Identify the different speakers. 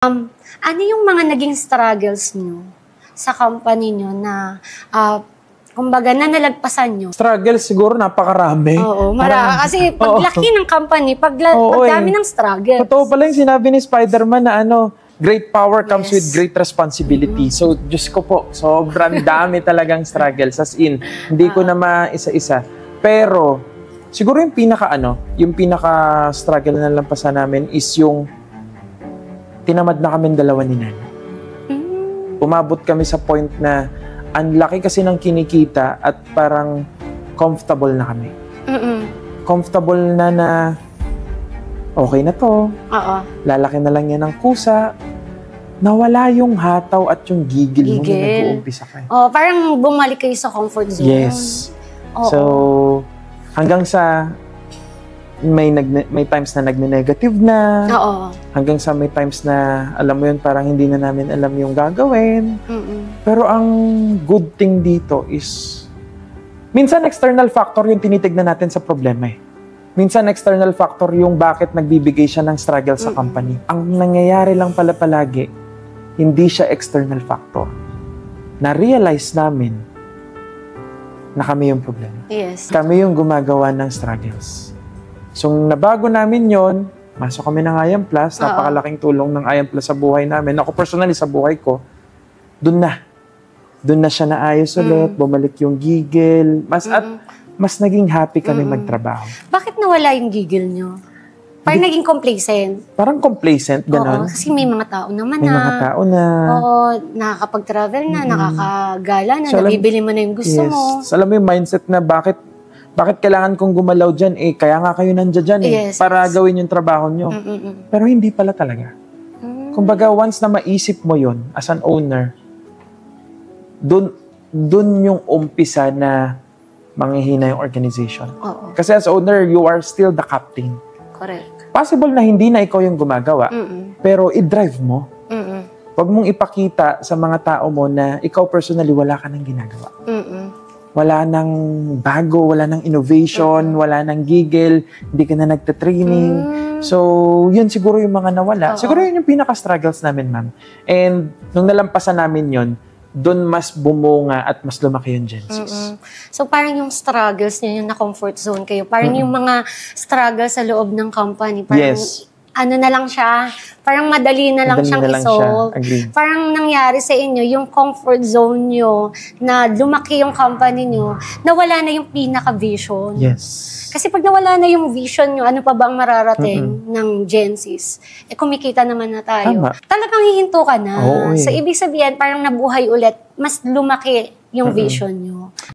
Speaker 1: Ano yung mga naging struggles nyo sa company nyo na, kumbaga, na nalagpasan nyo?
Speaker 2: Struggles siguro napakarami.
Speaker 1: Oo, kasi paglaki ng company, pagdami ng struggles.
Speaker 2: Totoo pala yung sinabi ni Spider-Man na great power comes with great responsibility. So, Diyos ko po, sobrang dami talagang struggles. As in, hindi ko na maisa-isa. Pero, siguro yung pinaka-struggle na lampasan namin is yung tinamad na kami dalawa ni Nan. Umabot kami sa point na ang laki kasi ng kinikita at parang comfortable na kami. Comfortable na okay na to. Lalaki na lang yan ng kusa. Nawala yung hataw at yung gigil mo na nag-uumpisa kayo.
Speaker 1: Parang bumalik kayo sa comfort zone.
Speaker 2: Yes. So, hanggang sa may times na nagne-negative na. Hanggang sa may times na, alam mo yun, parang hindi na namin alam yung gagawin. Pero ang good thing dito is, minsan external factor yung tinitignan natin sa problema eh. Minsan external factor yung bakit nagbibigay siya ng struggle sa company. Ang nangyayari lang pala palagi, hindi siya external factor. Na-realize namin na kami yung problema.
Speaker 1: Yes.
Speaker 2: Kami yung gumagawa ng struggles. So, nabago namin yon, masok kami ng IAM Plus, napakalaking tulong ng IAM Plus sa buhay namin. Ako personally, sa buhay ko, doon na siya naayos ulit, bumalik yung gigil, mas naging happy kami magtrabaho.
Speaker 1: Bakit nawala yung gigil nyo? Parang naging complacent.
Speaker 2: Parang complacent, gano'n.
Speaker 1: Kasi may mga tao naman
Speaker 2: May mga tao na.
Speaker 1: Nakakapag-travel na, nakakagala na, nabibili mo na yung gusto mo.
Speaker 2: Alam mo yung mindset na bakit kailangan kong gumalaw dyan? Kaya nga kayo nandiyan dyan para gawin yung trabaho nyo. Pero hindi pala talaga. Kumbaga, once na maisip mo yon as an owner, dun yung umpisa na manghihina yung organization. Kasi as owner, you are still the captain.
Speaker 1: Correct.
Speaker 2: Possible na hindi na ikaw yung gumagawa, pero i-drive mo. Huwag mong ipakita sa mga tao mo na ikaw personally wala ka nang ginagawa. Wala nang bago, wala nang innovation, wala nang gigil, hindi ka na nagta-training. So, yun siguro yung mga nawala. Siguro yun yung pinaka-struggles namin, ma'am. And nung nalampasan namin yun, doon mas bumunga at mas lumaki yung Genesis.
Speaker 1: So, parang yung struggles nyo, yung na-comfort zone kayo, parang yung mga struggles sa loob ng company, parang ano na lang siya, parang madali na lang siyang isolve. Parang nangyari sa inyo, yung comfort zone nyo, na lumaki yung company nyo, nawala na yung pinaka-vision.
Speaker 2: Yes.
Speaker 1: Kasi pag nawala na yung vision nyo, ano pa ba ang mararating ng Genesis? Kumikita naman na tayo. Talagang hihinto ka na. So, ibig sabihin, parang nabuhay ulit, mas lumaki yung vision nyo.